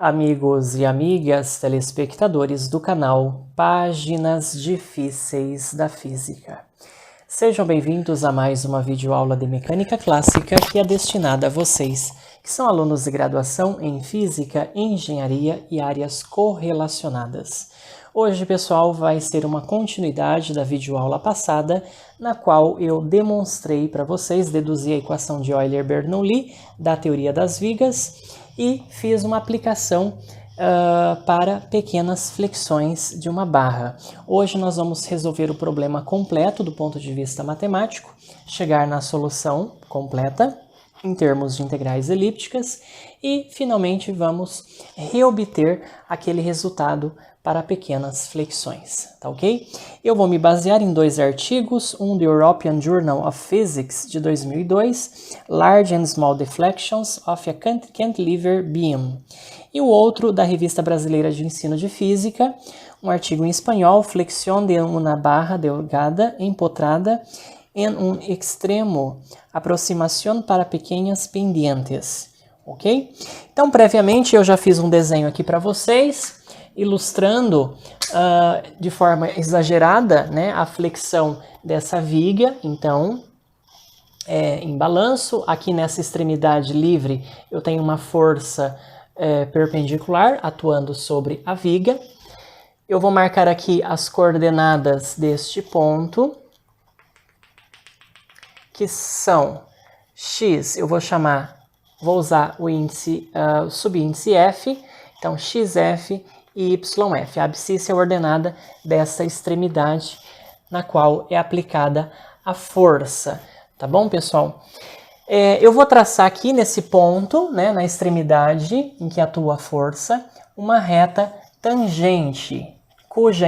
Amigos e amigas telespectadores do canal Páginas Difíceis da Física. Sejam bem-vindos a mais uma videoaula de Mecânica Clássica que é destinada a vocês que são alunos de graduação em Física, Engenharia e áreas correlacionadas. Hoje, pessoal, vai ser uma continuidade da videoaula passada, na qual eu demonstrei para vocês deduzir a equação de Euler-Bernoulli da teoria das vigas e fiz uma aplicação para pequenas flexões de uma barra. Hoje nós vamos resolver o problema completo do ponto de vista matemático, chegar na solução completa em termos de integrais elípticas e finalmente vamos reobter aquele resultado para pequenas flexões, tá ok? Eu vou me basear em dois artigos, um do European Journal of Physics de 2002, Large and Small Deflections of a Cantilever Beam, e o outro da Revista Brasileira de Ensino de Física, um artigo em espanhol, Flexión de una barra delgada empotrada en un extremo, aproximación para pequeñas pendientes, ok? Então, previamente, eu já fiz um desenho aqui para vocês, ilustrando de forma exagerada, né, a flexão dessa viga. Então, em balanço, aqui nessa extremidade livre, eu tenho uma força perpendicular atuando sobre a viga. Eu vou marcar aqui as coordenadas deste ponto, que são x, eu vou usar o índice, o subíndice f, então xf e YF. A abscissa é a ordenada dessa extremidade na qual é aplicada a força. Tá bom, pessoal? Eu vou traçar aqui nesse ponto, né, na extremidade em que atua a força, uma reta tangente, cujo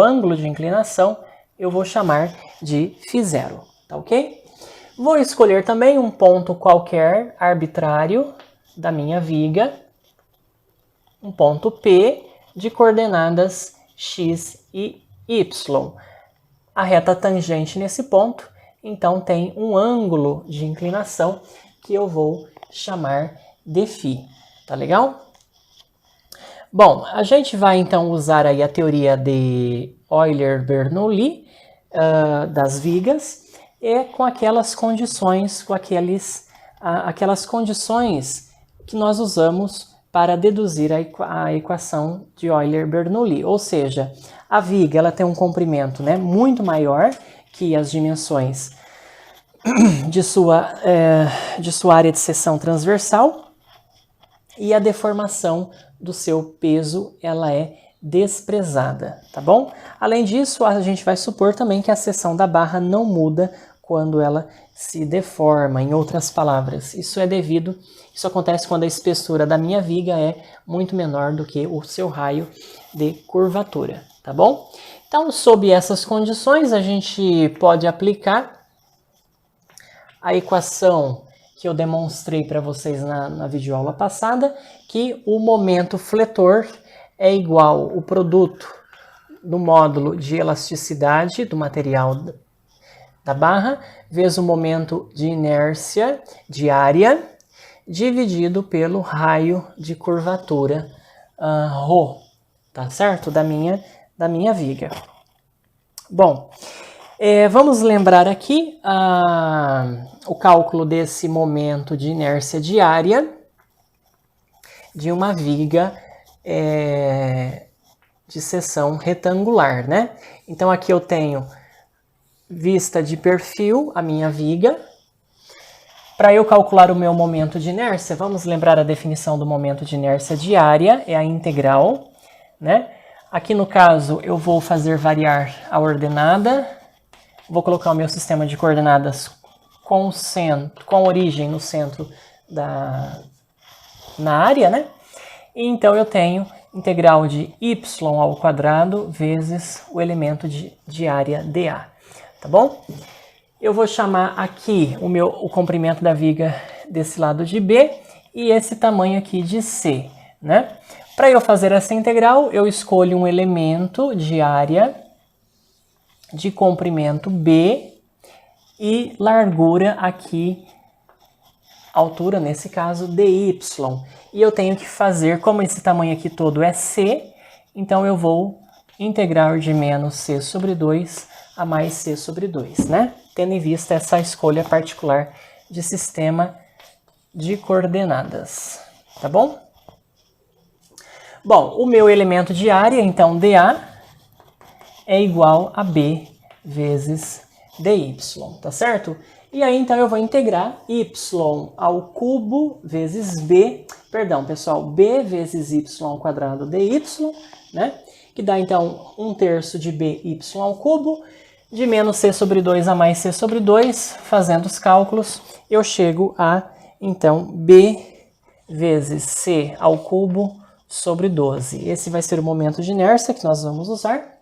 ângulo de inclinação eu vou chamar de φ0, tá ok? Vou escolher também um ponto qualquer arbitrário da minha viga, um ponto P de coordenadas x e y. A reta tangente nesse ponto, então, tem um ângulo de inclinação que eu vou chamar de φ. Tá legal? Bom, a gente vai então usar aí a teoria de Euler-Bernoulli das vigas com aquelas condições, aquelas condições que nós usamos para deduzir a equação de Euler-Bernoulli. Ou seja, a viga ela tem um comprimento, né, muito maior que as dimensões de sua área de seção transversal e a deformação do seu peso ela é desprezada, tá bom? Além disso, a gente vai supor também que a seção da barra não muda quando ela se deforma. Em outras palavras, isso acontece quando a espessura da minha viga é muito menor do que o seu raio de curvatura, tá bom? Então, sob essas condições, a gente pode aplicar a equação que eu demonstrei para vocês na videoaula passada, que o momento fletor é igual ao produto do módulo de elasticidade do material da barra vezes o momento de inércia diária dividido pelo raio de curvatura ρ, tá certo? Da minha viga. Bom, vamos lembrar aqui o cálculo desse momento de inércia diária de uma viga de seção retangular, né? Então aqui eu tenho vista de perfil a minha viga. Para eu calcular o meu momento de inércia, vamos lembrar a definição do momento de inércia diária, é a integral, né? Aqui no caso eu vou fazer variar a ordenada, vou colocar o meu sistema de coordenadas com origem no centro na área, né? E então eu tenho integral de y ao quadrado vezes o elemento de área dA, tá bom? Eu vou chamar aqui o comprimento da viga desse lado de B e esse tamanho aqui de C, né? Para eu fazer essa integral, eu escolho um elemento de área de comprimento B e largura aqui altura, nesse caso, dy. E eu tenho que fazer, como esse tamanho aqui todo é c, então eu vou integrar de menos c sobre 2 a mais c sobre 2, né? Tendo em vista essa escolha particular de sistema de coordenadas, tá bom? Bom, o meu elemento de área, então, dA, é igual a B vezes dy, tá certo? E aí, então, eu vou integrar y ao cubo vezes b, perdão, pessoal, b vezes y ao quadrado dy, né? Que dá, então, 1/3 de by ao cubo, de menos c sobre 2 a mais c sobre 2, fazendo os cálculos, eu chego a, então, b vezes c ao cubo sobre 12. Esse vai ser o momento de inércia que nós vamos usar.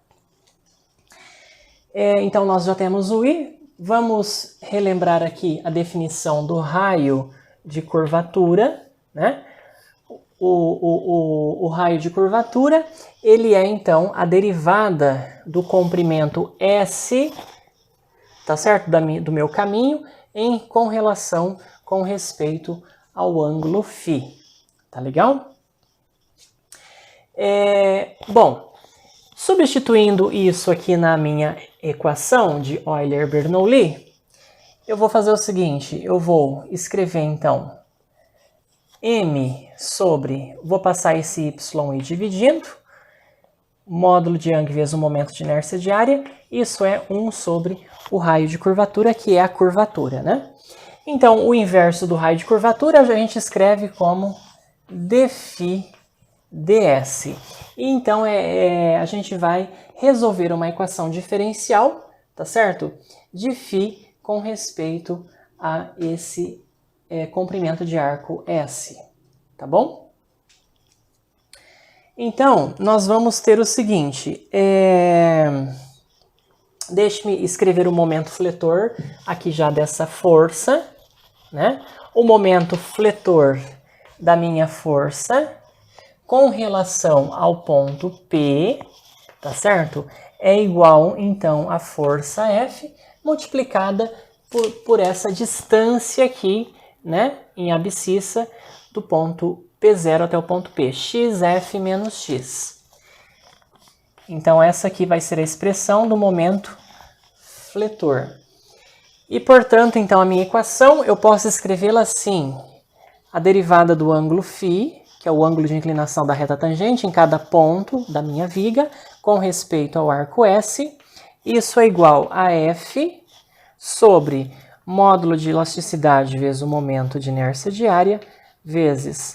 Então, nós já temos o I. Vamos relembrar aqui a definição do raio de curvatura, né? O raio de curvatura, ele é, então, a derivada do comprimento S, tá certo? Do meu caminho, com respeito ao ângulo φ. Tá legal? Bom, substituindo isso aqui na minha equação de Euler-Bernoulli, eu vou fazer o seguinte, eu vou escrever então m sobre, vou passar esse y e dividindo, módulo de Young vezes o momento de inércia de área, isso é 1 sobre o raio de curvatura, que é a curvatura, né? Então, o inverso do raio de curvatura a gente escreve como dφ ds. E então a gente vai resolver uma equação diferencial, tá certo? De φ com respeito a esse comprimento de arco S, tá bom? Então, nós vamos ter o seguinte, deixe-me escrever o momento fletor aqui já dessa força, né? O momento fletor da minha força com relação ao ponto P, tá certo? É igual, então, a força F multiplicada por essa distância aqui, né? Em abscissa do ponto P0 até o ponto P, xf menos x. Então, essa aqui vai ser a expressão do momento fletor. E, portanto, então, a minha equação, eu posso escrevê-la assim. A derivada do ângulo φ, que é o ângulo de inclinação da reta tangente em cada ponto da minha viga, com respeito ao arco S. Isso é igual a F sobre módulo de elasticidade vezes o momento de inércia de área, vezes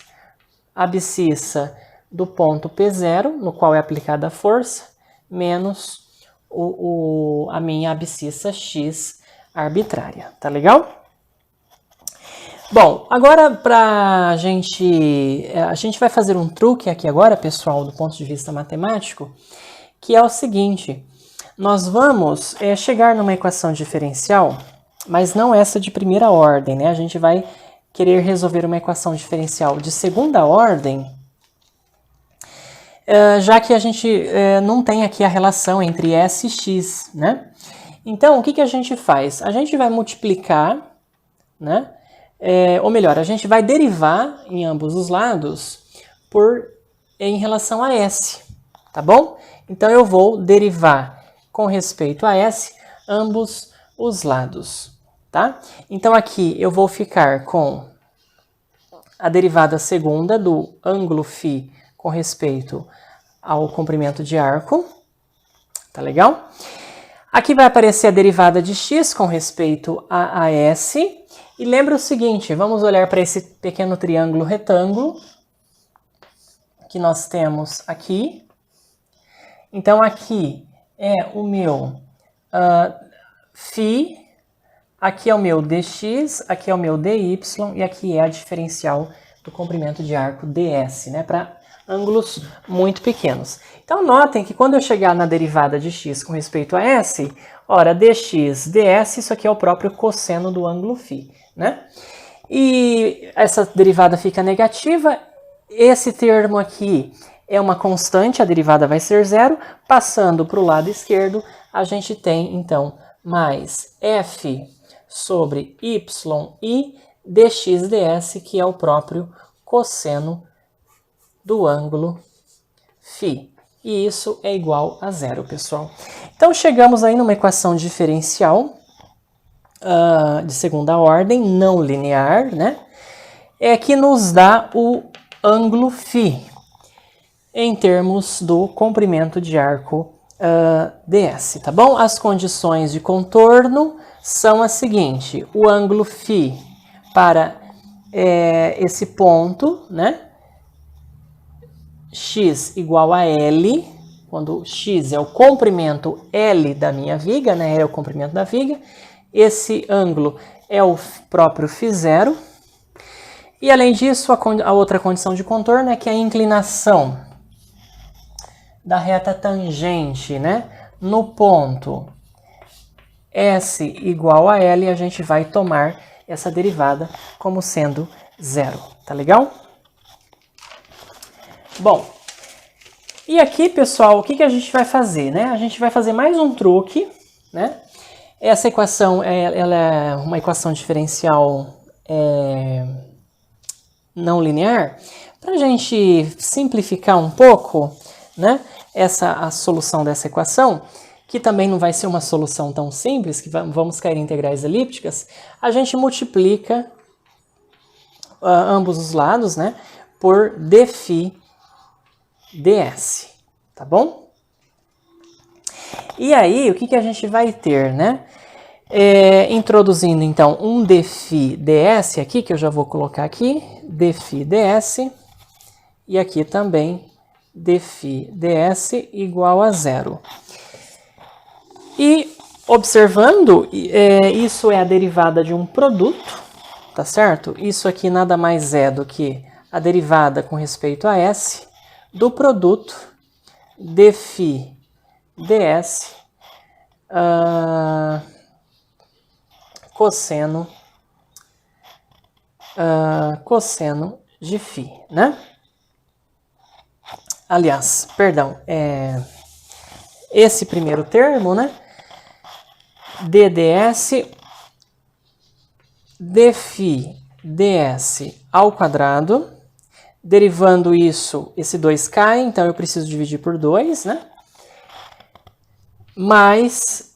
a abscissa do ponto P0, no qual é aplicada a força, menos a minha abscissa X arbitrária. Tá legal? Bom, agora a gente vai fazer um truque aqui agora, pessoal, do ponto de vista matemático, que é o seguinte, nós vamos chegar numa equação diferencial, mas não essa de primeira ordem, né? A gente vai querer resolver uma equação diferencial de segunda ordem, já que a gente não tem aqui a relação entre S e X, né? Então, o que a gente faz? A gente vai multiplicar, né? Ou melhor, a gente vai derivar em ambos os lados em relação a S, tá bom? Então, eu vou derivar com respeito a S ambos os lados, tá? Então, aqui eu vou ficar com a derivada segunda do ângulo φ com respeito ao comprimento de arco, tá legal? Aqui vai aparecer a derivada de x com respeito a S. E lembra o seguinte, vamos olhar para esse pequeno triângulo retângulo que nós temos aqui. Então, aqui é o meu φ, aqui é o meu dx, aqui é o meu dy e aqui é a diferencial do comprimento de arco ds, né, para ângulos muito pequenos. Então, notem que quando eu chegar na derivada de x com respeito a s, ora, dx, ds, isso aqui é o próprio cosseno do ângulo φ, né? E essa derivada fica negativa, esse termo aqui é uma constante, a derivada vai ser zero, passando para o lado esquerdo, a gente tem, então, mais f sobre y e dx ds, que é o próprio cosseno do ângulo φ. E isso é igual a zero, pessoal. Então, chegamos aí numa equação diferencial de segunda ordem, não linear, né? É que nos dá o ângulo φ em termos do comprimento de arco ds, tá bom? As condições de contorno são as seguintes: o ângulo φ para esse ponto, né? X igual a L, quando x é o comprimento L da minha viga, né? L é o comprimento da viga. Esse ângulo é o próprio φ0. E além disso, a outra condição de contorno é que a inclinação da reta tangente, né, no ponto S igual a L, a gente vai tomar essa derivada como sendo zero. Tá legal? Bom, e aqui, pessoal, o que a gente vai fazer, né? A gente vai fazer mais um truque, né? Essa equação, ela é uma equação diferencial não linear. Para a gente simplificar um pouco, né, a solução dessa equação, que também não vai ser uma solução tão simples, que vamos cair em integrais elípticas, a gente multiplica ambos os lados, né, por dφ ds, tá bom? E aí, o que a gente vai ter, né? Introduzindo, então, um dφ ds aqui, que eu já vou colocar aqui, dφ ds, e aqui também dφ ds igual a zero. E, observando, isso é a derivada de um produto, tá certo? Isso aqui nada mais é do que a derivada com respeito a S do produto dφ ds cosseno de φ, né? Aliás, perdão, esse primeiro termo, né? dds dφ ds ao quadrado. Derivando isso, esse 2 cai, então eu preciso dividir por 2, né? Mais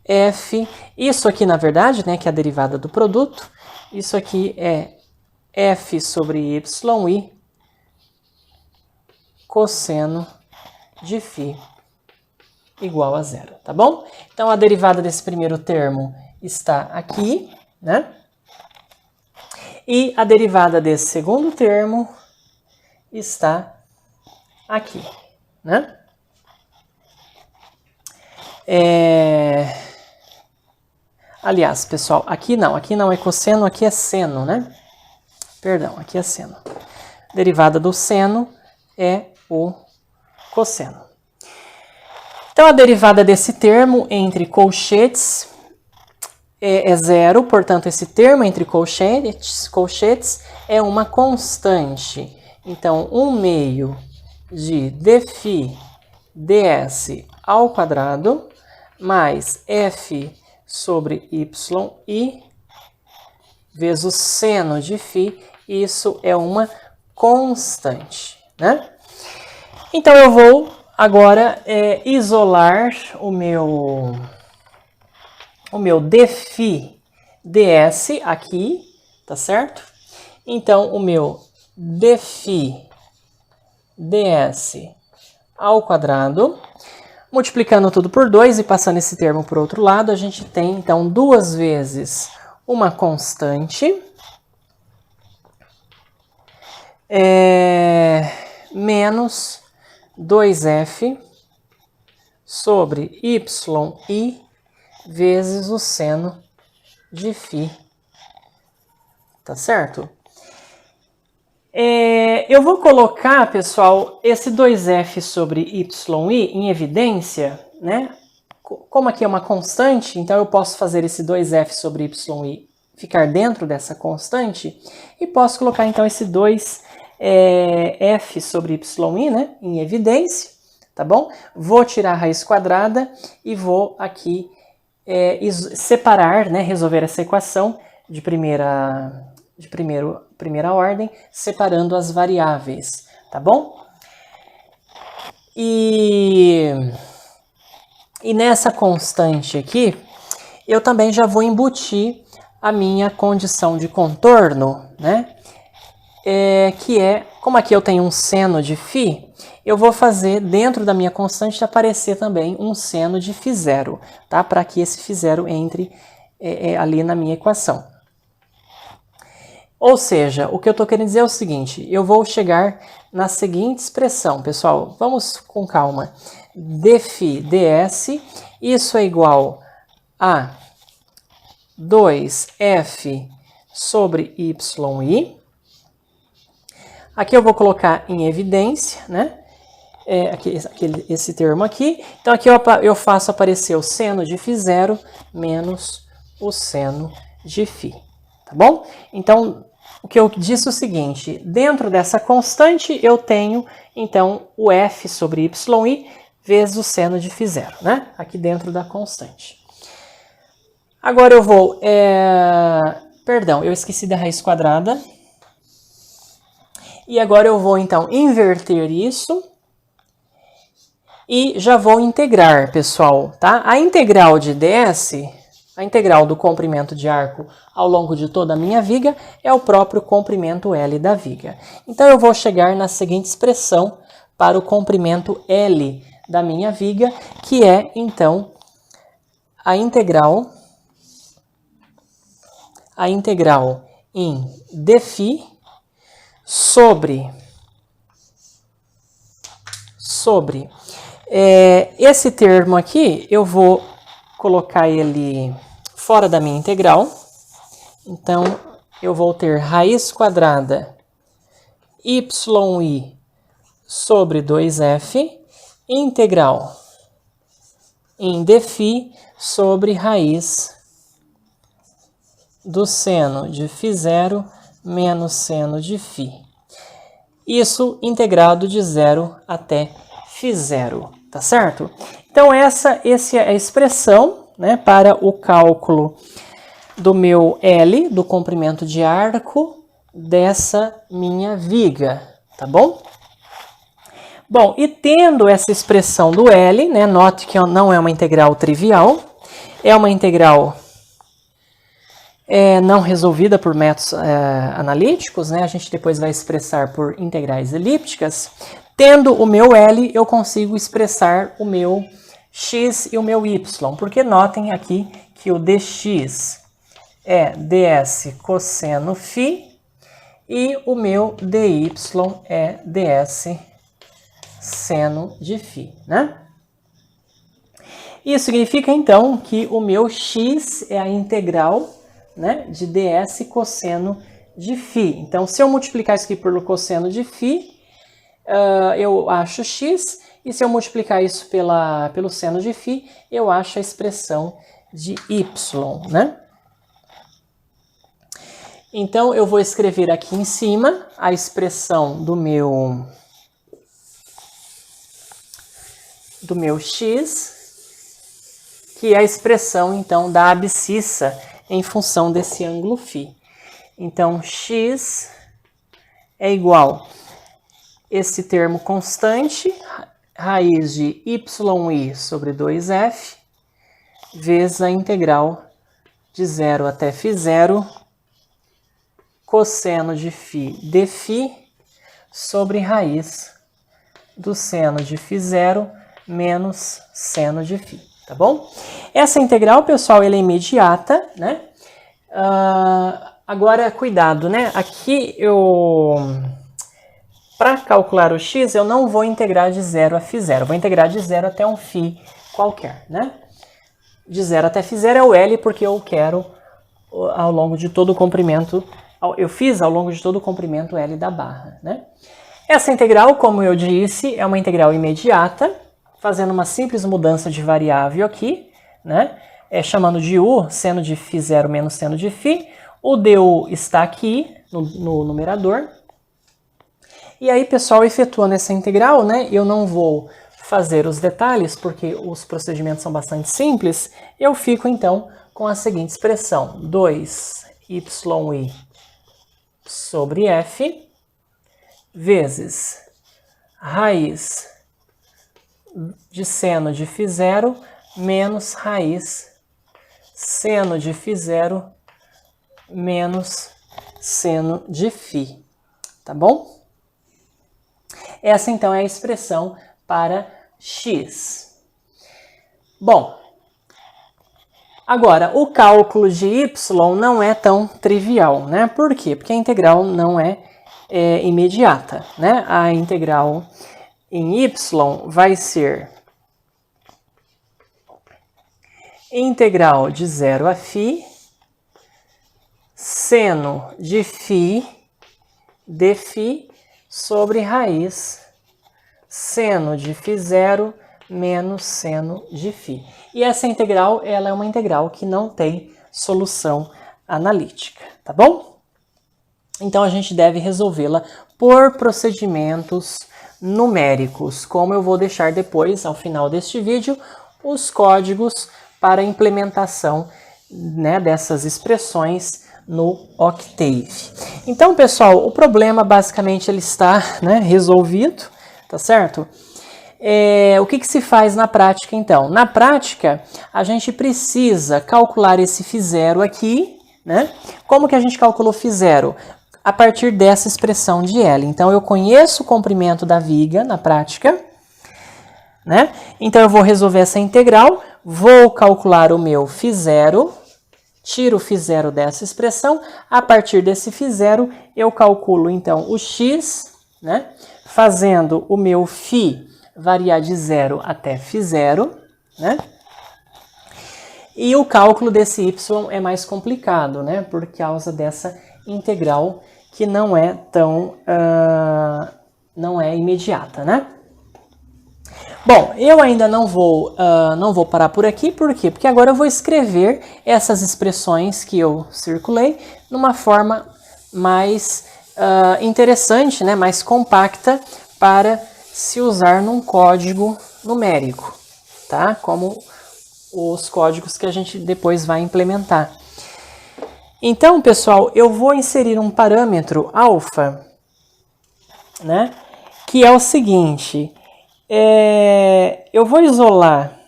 f, isso aqui na verdade, né, que é a derivada do produto, isso aqui é f sobre y cosseno de φ igual a zero, tá bom? Então a derivada desse primeiro termo está aqui, né? E a derivada desse segundo termo está aqui, né? Aliás, pessoal, aqui não é cosseno, aqui é seno, né? Perdão, aqui é seno. Derivada do seno é o cosseno. Então, a derivada desse termo entre colchetes é zero, portanto, esse termo entre colchetes é uma constante. Então, 1/2 de dφ ds ao quadrado mais f sobre yi vezes o seno de φ, isso é uma constante, né? Então, eu vou agora isolar o meu dφ ds aqui, tá certo? Então, o meu dφ ds ao quadrado, multiplicando tudo por 2 e passando esse termo para o outro lado, a gente tem, então, 2 vezes uma constante, menos 2f sobre yi vezes o seno de φ, tá certo? Eu vou colocar, pessoal, esse 2f sobre yi em evidência, né? Como aqui é uma constante, então eu posso fazer esse 2f sobre yi ficar dentro dessa constante e posso colocar, então, esse 2f sobre yi, né, em evidência, tá bom? Vou tirar a raiz quadrada e vou aqui separar, né, resolver essa equação de primeira ordem, separando as variáveis, tá bom? E nessa constante aqui, eu também já vou embutir a minha condição de contorno, né? Que é, como aqui eu tenho um seno de φ, eu vou fazer dentro da minha constante aparecer também um seno de φ0, tá? Para que esse φ0 entre ali na minha equação. Ou seja, o que eu estou querendo dizer é o seguinte, eu vou chegar na seguinte expressão, pessoal, vamos com calma. dφ ds, isso é igual a 2f sobre yi. Aqui eu vou colocar em evidência, né? Esse termo aqui. Então aqui eu faço aparecer o seno de φ0 menos o seno de φ. Tá bom? Então, o que eu disse é o seguinte, dentro dessa constante eu tenho, então, o f sobre yi vezes o seno de φ0, né? Aqui dentro da constante. Agora eu vou... Perdão, eu esqueci da raiz quadrada. E agora eu vou, então, inverter isso e já vou integrar, pessoal, tá? A integral de ds, a integral do comprimento de arco ao longo de toda a minha viga é o próprio comprimento L da viga. Então, eu vou chegar na seguinte expressão para o comprimento L da minha viga, que é, então, a integral em dφ sobre esse termo aqui, eu vou colocar ele fora da minha integral. Então, eu vou ter raiz quadrada yi sobre 2f integral em dφ sobre raiz do seno de φ0 menos seno de φ. Isso integrado de 0 até φ0, tá certo? Então essa é a expressão, né, para o cálculo do meu L, do comprimento de arco dessa minha viga, tá bom? Bom, e tendo essa expressão do L, né, note que não é uma integral trivial, é uma integral não resolvida por métodos analíticos, né? A gente depois vai expressar por integrais elípticas. Tendo o meu L, eu consigo expressar o meu x e o meu y, porque notem aqui que o dx é ds cosseno φ e o meu dy é ds seno de φ, né? Isso significa, então, que o meu x é a integral, né, de ds cosseno de φ. Então, se eu multiplicar isso aqui pelo cosseno de φ, eu acho x, e se eu multiplicar isso pelo seno de φ, eu acho a expressão de y, né? Então, eu vou escrever aqui em cima a expressão do meu x, que é a expressão, então, da abscissa em função desse ângulo φ. Então, x é igual esse termo constante, raiz de yi sobre 2f, vezes a integral de 0 até φ0, cosseno de φ dφ, sobre raiz do seno de φ0 menos seno de φ. Tá bom? Essa integral, pessoal, ela é imediata, né? Agora, cuidado, né? Aqui para calcular o x, eu não vou integrar de 0 a φ0. Vou integrar de 0 até um φ qualquer, né? De 0 até φ0 é o L, porque eu quero ao longo de todo o comprimento, eu fiz ao longo de todo o comprimento L da barra, né? Essa integral, como eu disse, é uma integral imediata, fazendo uma simples mudança de variável aqui, né? Chamando de u, seno de φ0 menos seno de φ. O du está aqui no numerador. E aí, pessoal, efetuando essa integral, né? Eu não vou fazer os detalhes, porque os procedimentos são bastante simples, eu fico então com a seguinte expressão: 2y sobre f vezes raiz de seno de φ0 menos raiz seno de φ0 menos seno de φ, tá bom? Essa então é a expressão para x. Bom, agora o cálculo de y não é tão trivial, né? Por quê? Porque a integral não é imediata, né? A integral em y vai ser integral de 0 a φ, seno de φ dφ sobre raiz seno de φ0 menos seno de φ. E essa integral, ela é uma integral que não tem solução analítica, tá bom? Então a gente deve resolvê-la por procedimentos numéricos, como eu vou deixar depois, ao final deste vídeo, os códigos para implementação, né, dessas expressões no Octave. Então, pessoal, o problema basicamente ele está, né, resolvido, tá certo? O que se faz na prática, então? Na prática, a gente precisa calcular esse φ0 aqui, né? Como que a gente calculou φ0? A partir dessa expressão de L. Então, eu conheço o comprimento da viga na prática, né? Então, eu vou resolver essa integral, vou calcular o meu φ0, tiro o φ0 dessa expressão, a partir desse φ0, eu calculo, então, o x, né? Fazendo o meu φ variar de 0 até φ0, né? E o cálculo desse y é mais complicado, né? Por causa dessa integral que não é tão, não é imediata, né? Bom, eu ainda não vou parar por aqui, por quê? Porque agora eu vou escrever essas expressões que eu circulei numa forma mais interessante, né? Mais compacta para se usar num código numérico, tá? Como os códigos que a gente depois vai implementar. Então, pessoal, eu vou inserir um parâmetro alfa, né? Que é o seguinte, eu vou isolar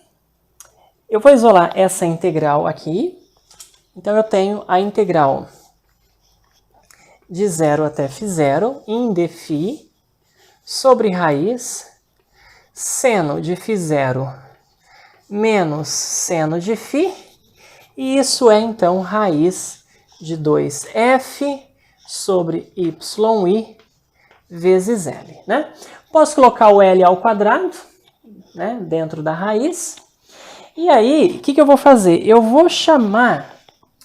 essa integral aqui. Então, eu tenho a integral de 0 até φ0 em dφ sobre raiz seno de φ0 menos seno de φ, e isso é então raiz de 2f sobre yi vezes L, né? Posso colocar o L ao quadrado, né, dentro da raiz. E aí, o que eu vou fazer? Eu vou chamar,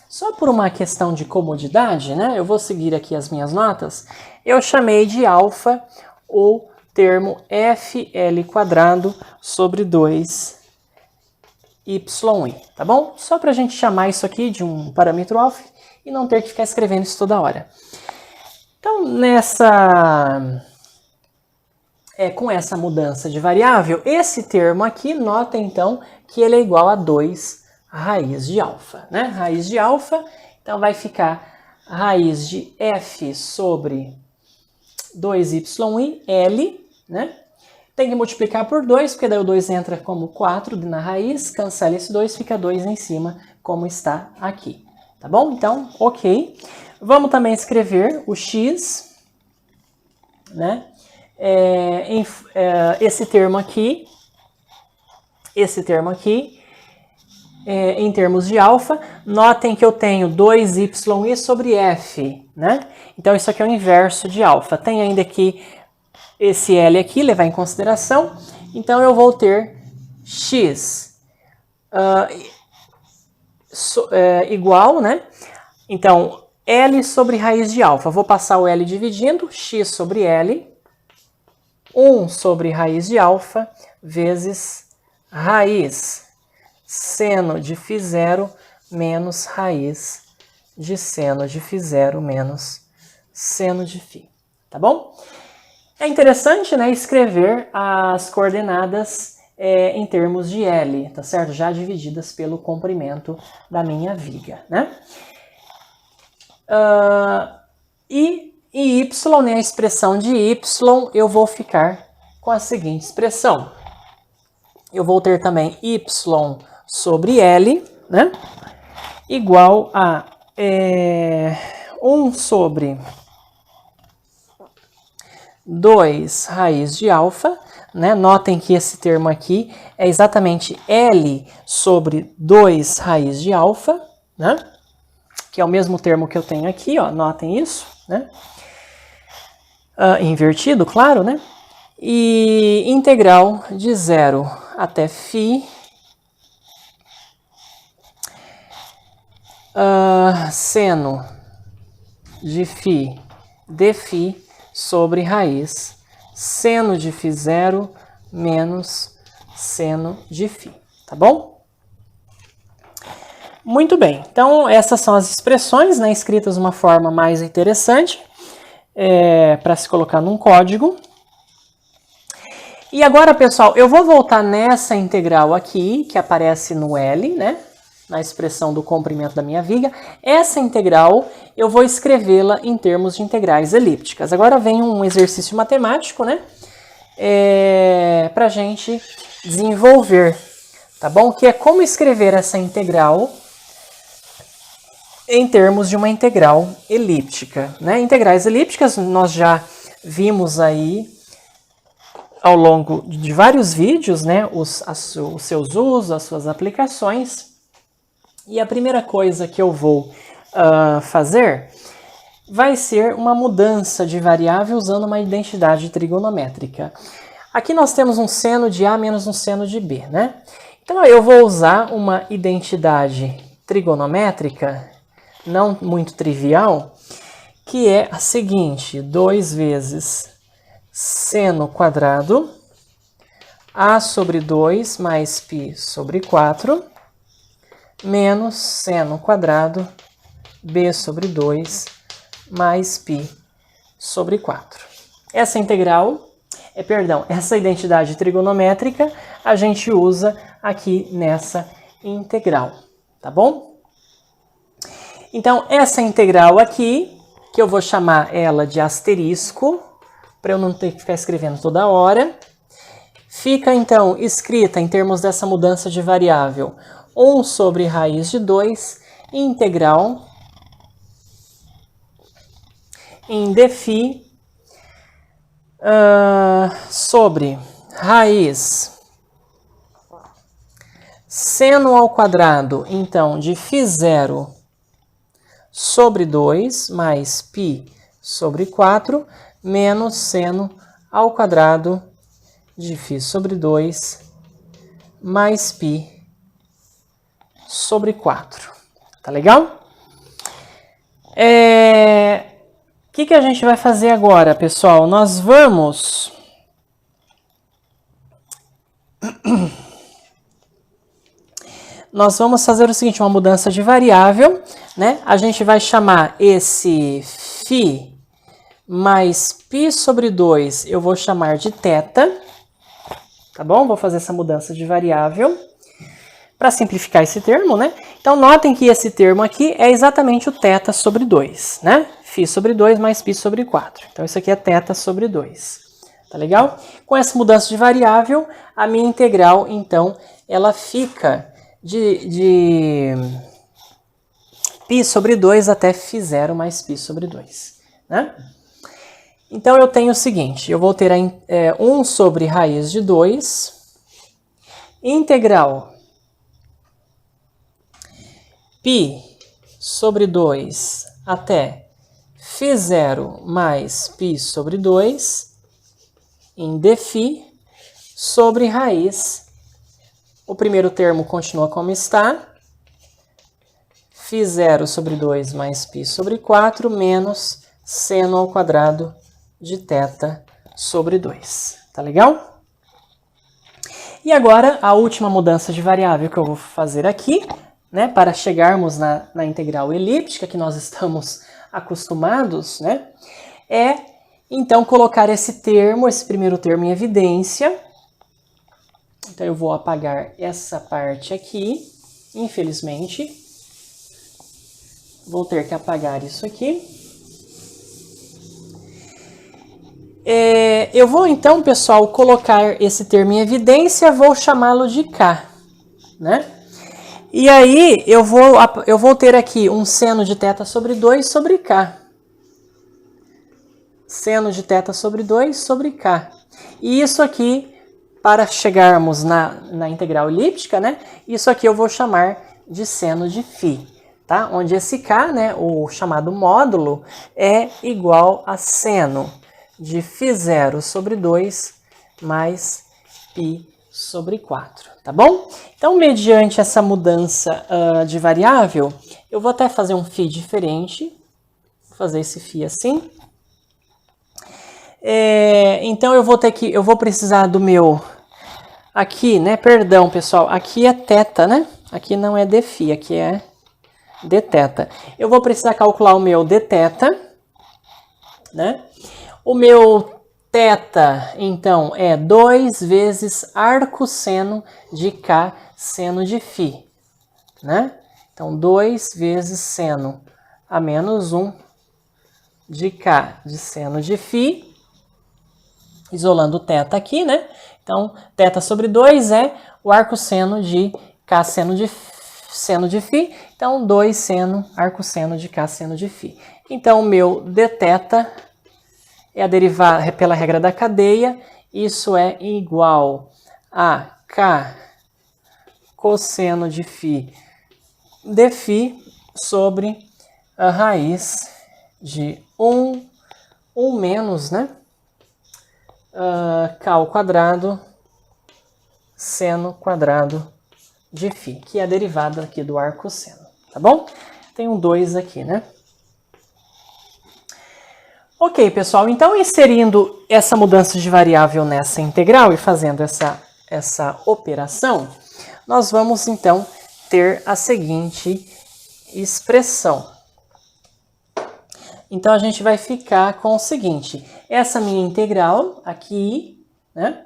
só por uma questão de comodidade, né? Eu vou seguir aqui as minhas notas. Eu chamei de alfa o termo fl² sobre 2y, tá bom? Só para a gente chamar isso aqui de um parâmetro alfa e não ter que ficar escrevendo isso toda hora. Então, com essa mudança de variável, esse termo aqui, nota então que ele é igual a 2 raiz de alfa, né? Raiz de alfa, então vai ficar raiz de f sobre 2y L, né? Tem que multiplicar por 2, porque daí o 2 entra como 4 na raiz, cancela esse 2, fica 2 em cima, como está aqui. Tá bom? Então, ok. Vamos também escrever o x, né? Esse termo aqui, em termos de alfa, notem que eu tenho 2y sobre f, né? Então, isso aqui é o inverso de alfa. Tem ainda aqui esse L aqui, levar em consideração. Então, eu vou ter x igual, né? Então, L sobre raiz de alfa. Vou passar o L dividindo, x sobre L, 1 sobre raiz de alfa, vezes raiz seno de φ0 menos raiz de seno de φ0 menos seno de φ. Tá bom? É interessante, né, escrever as coordenadas em termos de L, tá certo? Já divididas pelo comprimento da minha viga, né? E em Y, né, a expressão de Y, eu vou ficar com a seguinte expressão. Eu vou ter também Y sobre L, né? Igual a 1 sobre 2 raiz de alfa, né? Notem que esse termo aqui é exatamente L sobre 2 raiz de alfa, né? Que é o mesmo termo que eu tenho aqui, ó, notem isso, né? Invertido, claro, né? E integral de 0 até φ seno de φ dφ sobre raiz seno de φ0 menos seno de φ, tá bom? Muito bem, então essas são as expressões, né, escritas de uma forma mais interessante, para se colocar num código. E agora, pessoal, eu vou voltar nessa integral aqui, que aparece no L, né, na expressão do comprimento da minha viga. Essa integral eu vou escrevê-la em termos de integrais elípticas. Agora vem um exercício matemático, né, para a gente desenvolver, tá bom? Que é como escrever essa integral em termos de uma integral elíptica, né? Integrais elípticas nós já vimos aí ao longo de vários vídeos, né, os seus usos, as suas aplicações. E a primeira coisa que eu vou fazer vai ser uma mudança de variável usando uma identidade trigonométrica. Aqui nós temos um seno de A menos um seno de B, né? Então eu vou usar uma identidade trigonométrica, não muito trivial, que é a seguinte: 2 vezes seno quadrado A sobre 2 mais π sobre 4 menos seno quadrado B sobre 2 mais π sobre 4. Essa integral, essa identidade trigonométrica a gente usa aqui nessa integral, tá bom? Então, essa integral aqui, que eu vou chamar ela de asterisco, para eu não ter que ficar escrevendo toda hora, fica então escrita em termos dessa mudança de variável 1 sobre raiz de 2 integral em dφ sobre raiz seno ao quadrado, então, de φ0 sobre 2 mais π sobre 4 menos seno ao quadrado de φ sobre 2 mais π sobre 4. Tá legal? O que a gente vai fazer agora, pessoal? Nós vamos fazer o seguinte, uma mudança de variável, né? A gente vai chamar esse φ mais π sobre 2, eu vou chamar de θ, tá bom? Vou fazer essa mudança de variável para simplificar esse termo, né? Então, notem que esse termo aqui é exatamente o θ sobre 2, né? φ sobre 2 mais π sobre 4. Então, isso aqui é θ sobre 2. Tá legal? Com essa mudança de variável, a minha integral, então, ela fica de π sobre 2 até φ0 mais π sobre 2, né? Então, eu tenho o seguinte, eu vou ter 1 sobre raiz de 2, integral π sobre 2 até φ0 mais π sobre 2 em dφ sobre raiz. O primeiro termo continua como está, φ0 sobre 2 mais π sobre 4 menos seno ao quadrado de θ sobre 2. Tá legal? E agora, a última mudança de variável que eu vou fazer aqui, né, para chegarmos na integral elíptica que nós estamos acostumados, né, é então colocar esse primeiro termo em evidência. Então eu vou apagar essa parte aqui, infelizmente. Vou ter que apagar isso aqui. Eu vou então, pessoal, colocar esse termo em evidência, vou chamá-lo de K, né? E aí eu vou ter aqui um seno de θ sobre 2 sobre K. Seno de θ sobre 2 sobre K. E isso aqui, para chegarmos na integral elíptica, né? Isso aqui eu vou chamar de seno de φ, tá? Onde esse K, né, o chamado módulo, é igual a seno de φ0 sobre 2 mais π sobre 4, tá bom? Então, mediante essa mudança de variável, eu vou até fazer um φ diferente. Vou fazer esse φ assim. Então, eu vou precisar do meu... Aqui, né? Perdão, pessoal. Aqui é θ, né? Aqui não é dφ, aqui é dθ. Eu vou precisar calcular o meu dθ, né? O meu θ, então, é 2 vezes arcosseno de K seno de φ, né? Então, 2 vezes seno a menos 1 de K de seno de φ, isolando o θ aqui, né? Então, θ sobre 2 é o arcosseno de K seno de φ. Então, 2 seno arcosseno de K seno de φ. Então, o meu dθ é a derivada pela regra da cadeia. Isso é igual a K cosseno de φ dφ sobre a raiz de 1 menos, né? K ao quadrado seno quadrado de φ, que é a derivada aqui do arcosseno, tá bom? Tem um 2 aqui, né? Ok, pessoal, então inserindo essa mudança de variável nessa integral e fazendo essa operação, nós vamos então ter a seguinte expressão. Então a gente vai ficar com o seguinte, essa minha integral aqui, né,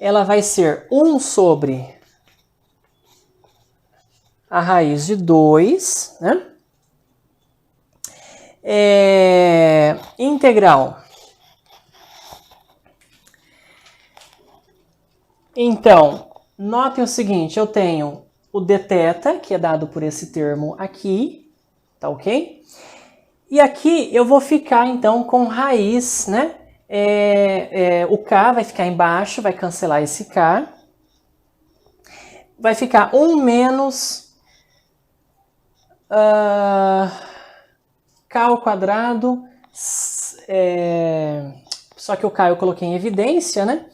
ela vai ser 1 sobre a raiz de 2, né? Integral. Então, notem o seguinte, eu tenho o dθ, que é dado por esse termo aqui, tá ok? E aqui eu vou ficar, então, com raiz, né? O K vai ficar embaixo, vai cancelar esse K. Vai ficar 1 menos K ao quadrado, só que o K eu coloquei em evidência, né?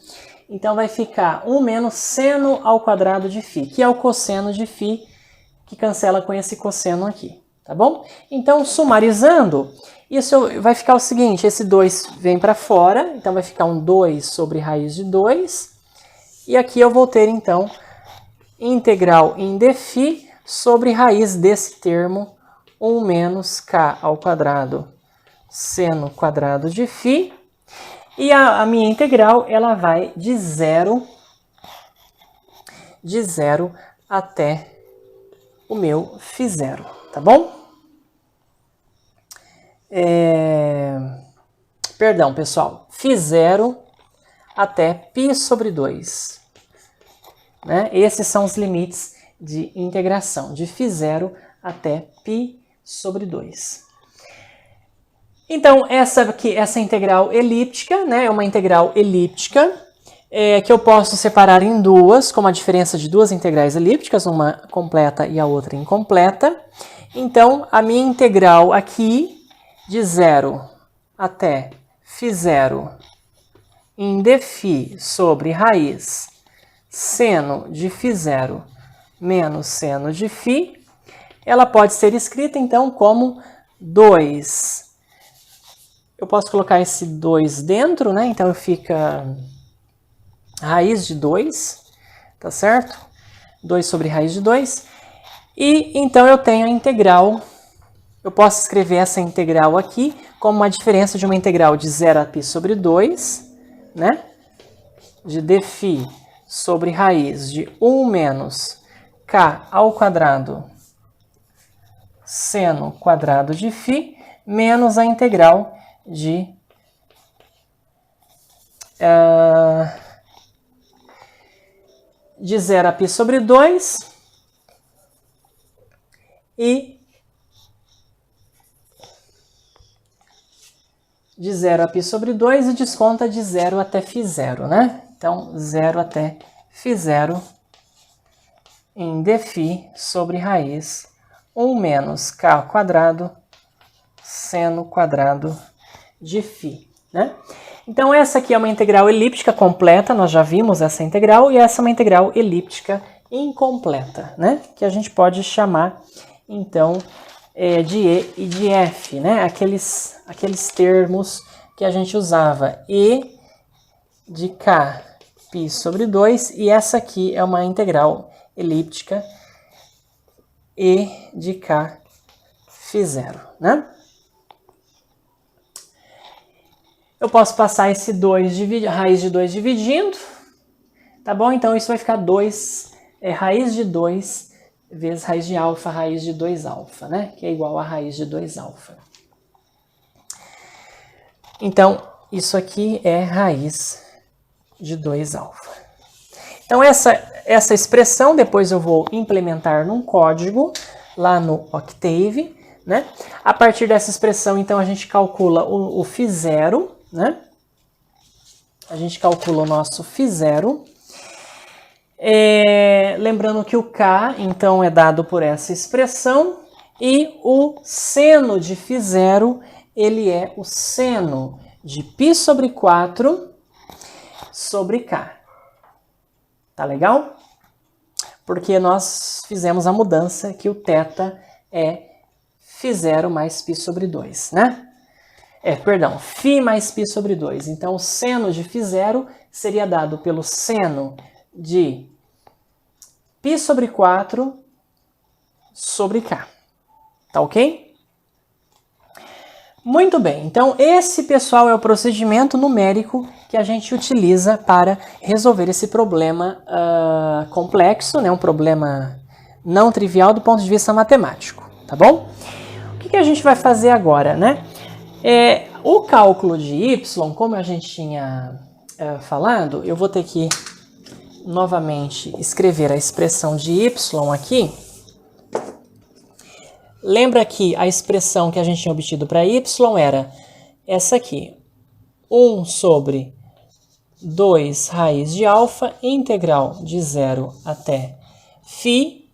Então vai ficar 1 menos seno ao quadrado de φ, que é o cosseno de φ, que cancela com esse cosseno aqui, tá bom? Então, sumarizando, isso vai ficar o seguinte, esse 2 vem para fora, então vai ficar um 2 sobre raiz de 2, e aqui eu vou ter, então, integral em dφ sobre raiz desse termo, 1 menos K ao quadrado seno quadrado de φ, e a minha integral, ela vai de 0 até o meu φ0, tá bom? Perdão, pessoal, φ0 até π sobre 2. Né? Esses são os limites de integração, de φ0 até π sobre 2. Então, essa integral elíptica, né, é uma integral elíptica que eu posso separar em duas, com a diferença de duas integrais elípticas, uma completa e a outra incompleta. Então, a minha integral aqui, de 0 até φ0 em dφ sobre raiz seno de φ0 menos seno de φ, ela pode ser escrita, então, como 2. Eu posso colocar esse 2 dentro, né? Então, fica raiz de 2, tá certo? 2 sobre raiz de 2. E, então, eu tenho a integral eu posso escrever essa integral aqui como uma diferença de uma integral de 0 a π sobre 2, né? De dφ sobre raiz de 1 menos k ao quadrado seno quadrado de φ, menos a integral de de 0 a π sobre 2 e de 0 a π sobre 2 e desconta de 0 até φ0, né? Então, 0 até φ0 em dφ sobre raiz 1 menos k ao quadrado seno quadrado de φ, né? Então, essa aqui é uma integral elíptica completa, nós já vimos essa integral, e essa é uma integral elíptica incompleta, né? Que a gente pode chamar, então, de E e de F, né? Aqueles termos que a gente usava, E de K π sobre 2, e essa aqui é uma integral elíptica E de K φ0, né? Eu posso passar esse raiz de 2 dividindo, tá bom? Então, isso vai ficar 2, raiz de 2 vezes raiz de alfa, raiz de 2α, né? Que é igual a raiz de 2α. Então, isso aqui é raiz de 2α. Então, essa expressão, depois eu vou implementar num código, lá no Octave, né? A partir dessa expressão, então, a gente calcula o φ0, né? A gente calcula o nosso φ0. Lembrando que o K, então, é dado por essa expressão, e o seno de φ0, ele é o seno de π sobre 4 sobre K. Tá legal? Porque nós fizemos a mudança que o θ é φ0 mais π sobre 2, né? Perdão, φ mais π sobre 2. Então, o seno de φ0 seria dado pelo seno de π sobre 4 sobre K. Tá ok? Muito bem. Então, esse, pessoal, é o procedimento numérico que a gente utiliza para resolver esse problema complexo, né? Um problema não trivial do ponto de vista matemático. Tá bom? O que a gente vai fazer agora, né? O cálculo de y, como a gente tinha falado, eu vou ter que novamente escrever a expressão de y aqui. Lembra que a expressão que a gente tinha obtido para y era essa aqui. 1 sobre 2 raiz de alfa, integral de 0 até φ,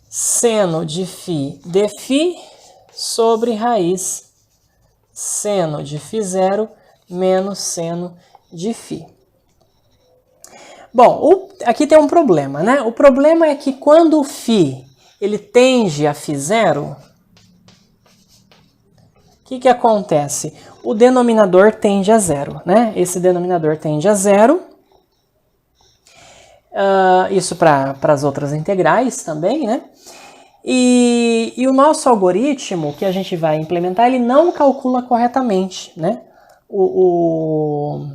seno de φ dφ sobre raiz seno de φ0 menos seno de φ. Bom, aqui tem um problema, né? O problema é que quando o φ ele tende a φ0, o que acontece? O denominador tende a 0, né? Esse denominador tende a 0. Isso para as outras integrais também, né? E o nosso algoritmo que a gente vai implementar, ele não calcula corretamente, né? O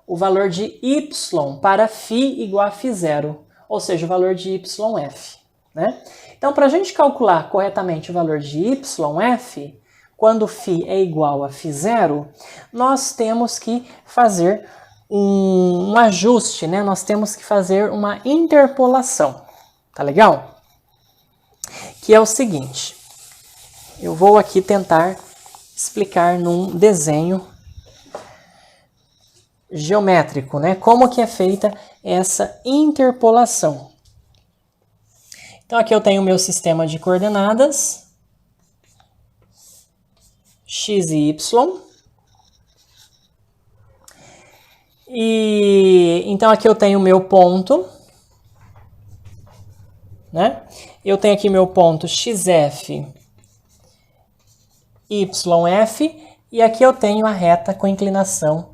valor de y para φ igual a φ0, ou seja, o valor de yf, né? Então, para a gente calcular corretamente o valor de yf, quando φ é igual a φ0, nós temos que fazer um ajuste, né? Nós temos que fazer uma interpolação. Tá legal? Que é o seguinte. Eu vou aqui tentar explicar num desenho geométrico, né? Como que é feita essa interpolação. Então, aqui eu tenho o meu sistema de coordenadas, x e y. E então, aqui eu tenho o meu ponto, né? Eu tenho aqui meu ponto xf, yf, e aqui eu tenho a reta com inclinação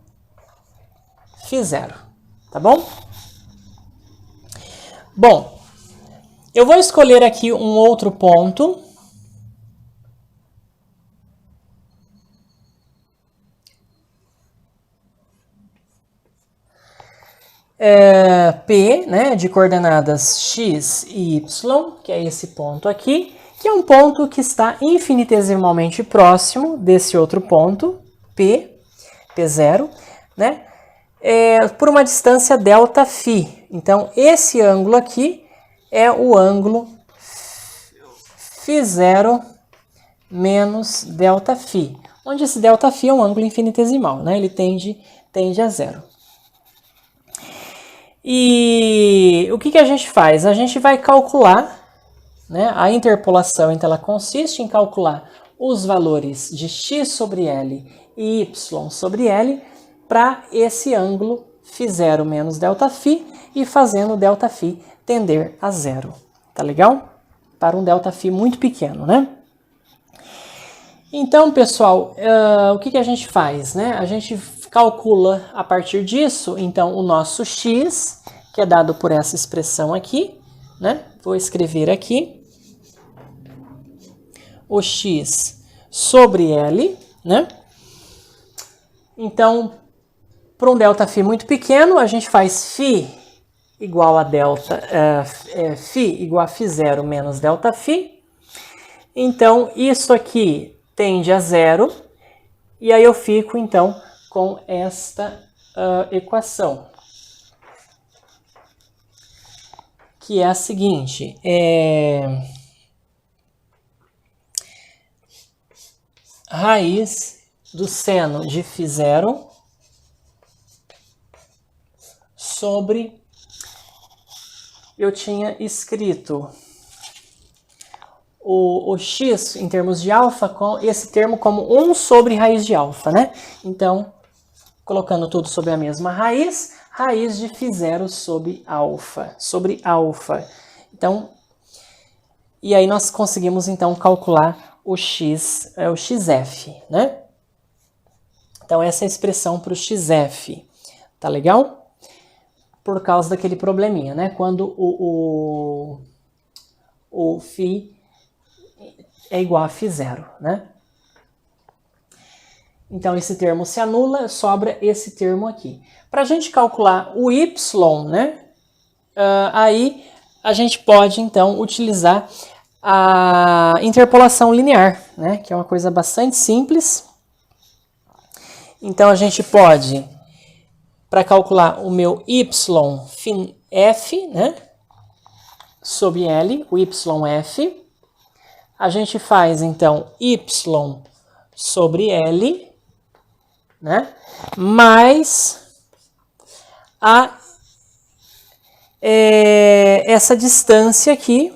φ0, tá bom? Bom, eu vou escolher aqui um outro ponto, P, né, de coordenadas x e y, que é esse ponto aqui, que é um ponto que está infinitesimalmente próximo desse outro ponto, P0, né, por uma distância ΔΦ. Então, esse ângulo aqui é o ângulo φ0 menos ΔΦ, onde esse ΔΦ é um ângulo infinitesimal, né, ele tende a zero. E o que a gente faz? A gente vai calcular, né, a interpolação, então ela consiste em calcular os valores de x sobre L e y sobre L para esse ângulo φ0 menos ΔΦ e fazendo o ΔΦ tender a zero. Tá legal? Para um ΔΦ muito pequeno, né? Então, pessoal, o que a gente faz, né? A gente calcula a partir disso, então, o nosso x, que é dado por essa expressão aqui, né? Vou escrever aqui o x sobre L, né? Então, para um ΔΦ muito pequeno, a gente faz φ igual a φ igual a φ0 menos ΔΦ. Então, isso aqui tende a zero, e aí eu fico, então, com esta equação, que é a seguinte, raiz do seno de φ0 sobre, eu tinha escrito o x em termos de alfa, com esse termo como 1 sobre raiz de alfa, né? Então, colocando tudo sobre a mesma raiz, raiz de φ0 sobre alfa. Então, e aí nós conseguimos então calcular o x, o xf, né? Então, essa é a expressão para o xf, tá legal? Por causa daquele probleminha, né? Quando o φ é igual a φ0, né? Então, esse termo se anula, sobra esse termo aqui. Para a gente calcular o y, né? Aí a gente pode, então, utilizar a interpolação linear, né? Que é uma coisa bastante simples. Então, a gente pode, para calcular o meu y f, né? Sobre L, o yf, a gente faz, então, y sobre L, né? Mais essa distância aqui,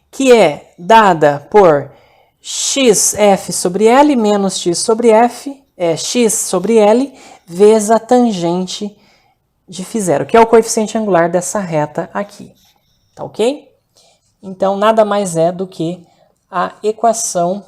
que é dada por xf sobre L menos x sobre f, x sobre L, vezes a tangente de φ0, que é o coeficiente angular dessa reta aqui. Tá ok? Então, nada mais é do que a equação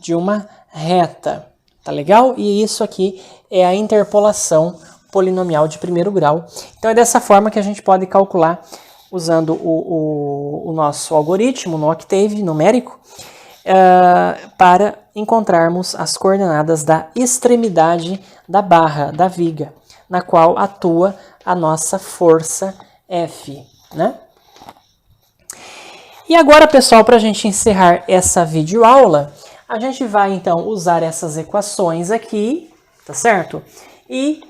de uma reta, tá legal? E isso aqui é a interpolação polinomial de primeiro grau. Então, é dessa forma que a gente pode calcular, usando o nosso algoritmo no Octave numérico, para encontrarmos as coordenadas da extremidade da barra, da viga, na qual atua a nossa força F, né? E agora, pessoal, para a gente encerrar essa videoaula, a gente vai, então, usar essas equações aqui, tá certo? E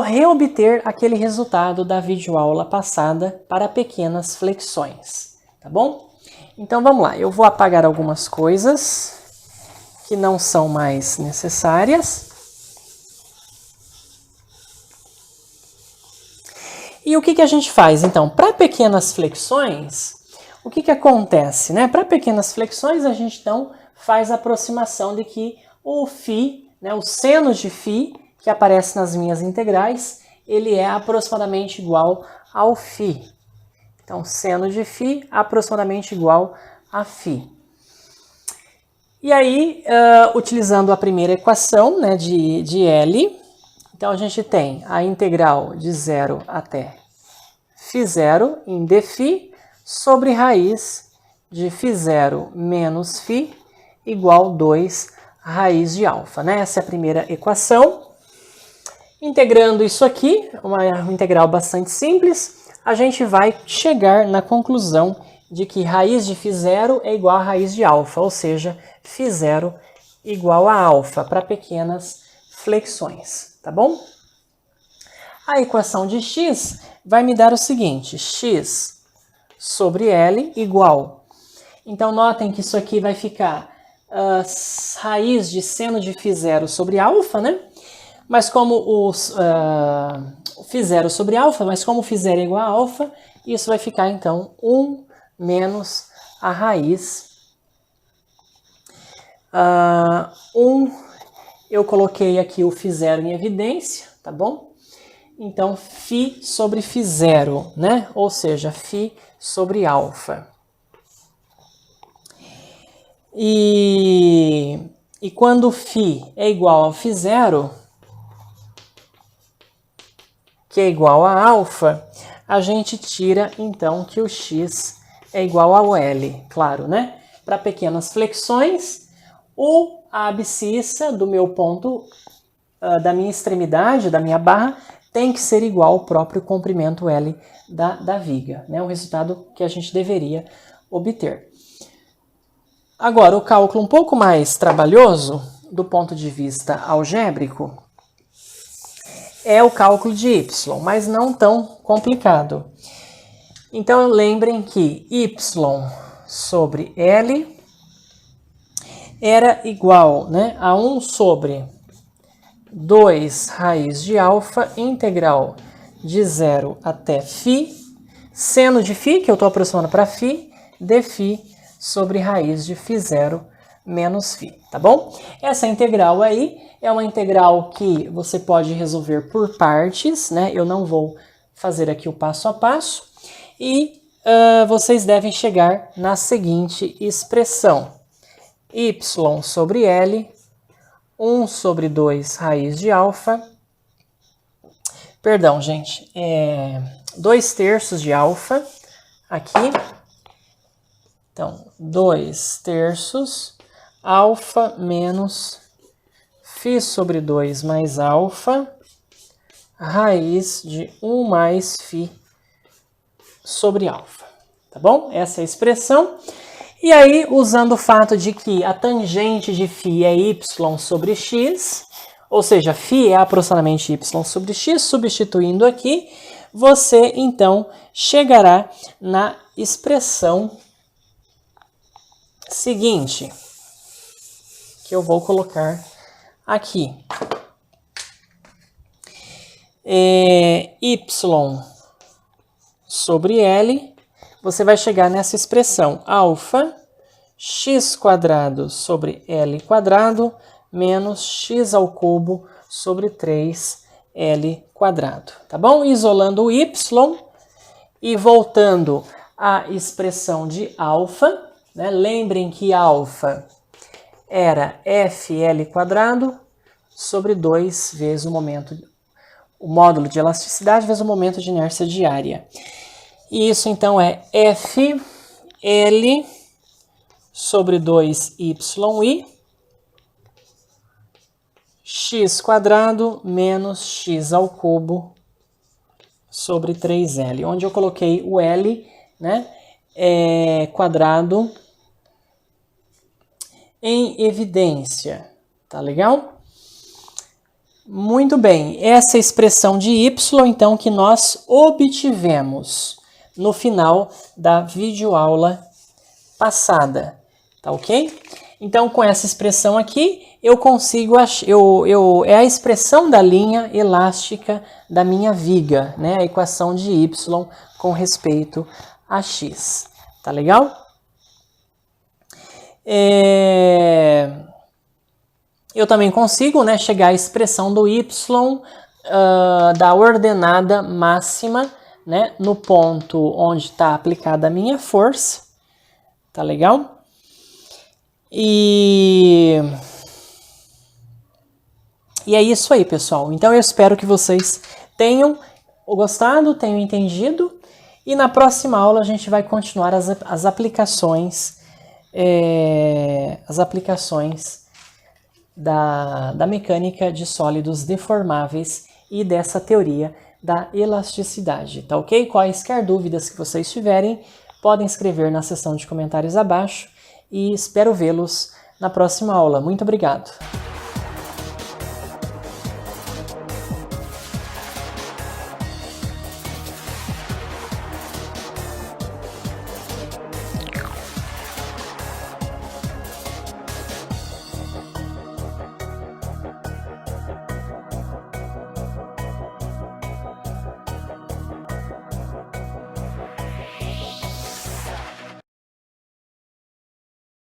reobter aquele resultado da videoaula passada para pequenas flexões, tá bom? Então, vamos lá. Eu vou apagar algumas coisas que não são mais necessárias. E o que a gente faz, então? Para pequenas flexões, o que acontece, né? Para pequenas flexões, a gente, então, faz a aproximação de que o φ, né, o seno de φ, que aparece nas minhas integrais, ele é aproximadamente igual ao φ. Então, seno de φ aproximadamente igual a φ. E aí, utilizando a primeira equação, né, de L, então a gente tem a integral de 0 até φ0 em dφ sobre raiz de φ0 menos φ igual 2 raiz de alfa, né? Essa é a primeira equação. Integrando isso aqui, uma integral bastante simples, a gente vai chegar na conclusão de que raiz de φ0 é igual a raiz de alfa, ou seja, φ0 igual a alfa para pequenas flexões, tá bom? A equação de x vai me dar o seguinte, x sobre L igual. Então, notem que isso aqui vai ficar raiz de seno de φ0 sobre alfa, né? Mas como φ0 sobre alfa, mas como φ0 é igual a alfa, isso vai ficar, então, 1 menos a raiz. 1, eu coloquei aqui o φ0 em evidência, tá bom? Então, φ sobre φ0, né? Ou seja, φ sobre alfa. E quando φ é igual ao φ0, que é igual a alfa, a gente tira, então, que o x é igual ao L, claro, né? Para pequenas flexões, a abscissa do meu ponto, da minha extremidade, da minha barra, tem que ser igual ao próprio comprimento L da viga, né? O resultado que a gente deveria obter. Agora, o cálculo um pouco mais trabalhoso, do ponto de vista algébrico, é o cálculo de y, mas não tão complicado. Então, lembrem que y sobre L era igual, né, a 1 sobre 2 raiz de alfa integral de 0 até φ, seno de φ, que eu estou aproximando para φ, de φ sobre raiz de φ0 menos φ, tá bom? Essa integral aí é uma integral que você pode resolver por partes, né? Eu não vou fazer aqui o passo a passo. E vocês devem chegar na seguinte expressão. Y sobre L, 1 sobre 2 raiz de alfa. Perdão, gente. 2/3 de alfa aqui. Então, 2/3 alfa menos φ sobre 2 mais alfa, raiz de 1 mais φ sobre alfa. Tá bom? Essa é a expressão. E aí, usando o fato de que a tangente de φ é y sobre x, ou seja, φ é aproximadamente y sobre x, substituindo aqui, você então chegará na expressão seguinte, que eu vou colocar aqui. Y sobre L, você vai chegar nessa expressão alfa x quadrado sobre L quadrado menos x ao cubo sobre 3L quadrado, tá bom? Isolando o y e voltando à expressão de alfa, né? Lembrem que alfa era FL quadrado sobre 2 vezes o módulo de elasticidade vezes o momento de inércia diária. E isso então é FL sobre 2YI x quadrado menos x ao cubo sobre 3L, onde eu coloquei o L, né, quadrado em evidência, tá legal? Muito bem, essa expressão de y, então, que nós obtivemos no final da videoaula passada, tá ok? Então, com essa expressão aqui, eu consigo, é a expressão da linha elástica da minha viga, né? A equação de y com respeito a x, tá legal? Eu também consigo, né, chegar à expressão do y da ordenada máxima, né, no ponto onde está aplicada a minha força, tá legal? E é isso aí, pessoal. Então eu espero que vocês tenham gostado, tenham entendido, e na próxima aula a gente vai continuar as aplicações da mecânica de sólidos deformáveis e dessa teoria da elasticidade, tá ok? Quaisquer dúvidas que vocês tiverem, podem escrever na seção de comentários abaixo e espero vê-los na próxima aula. Muito obrigado!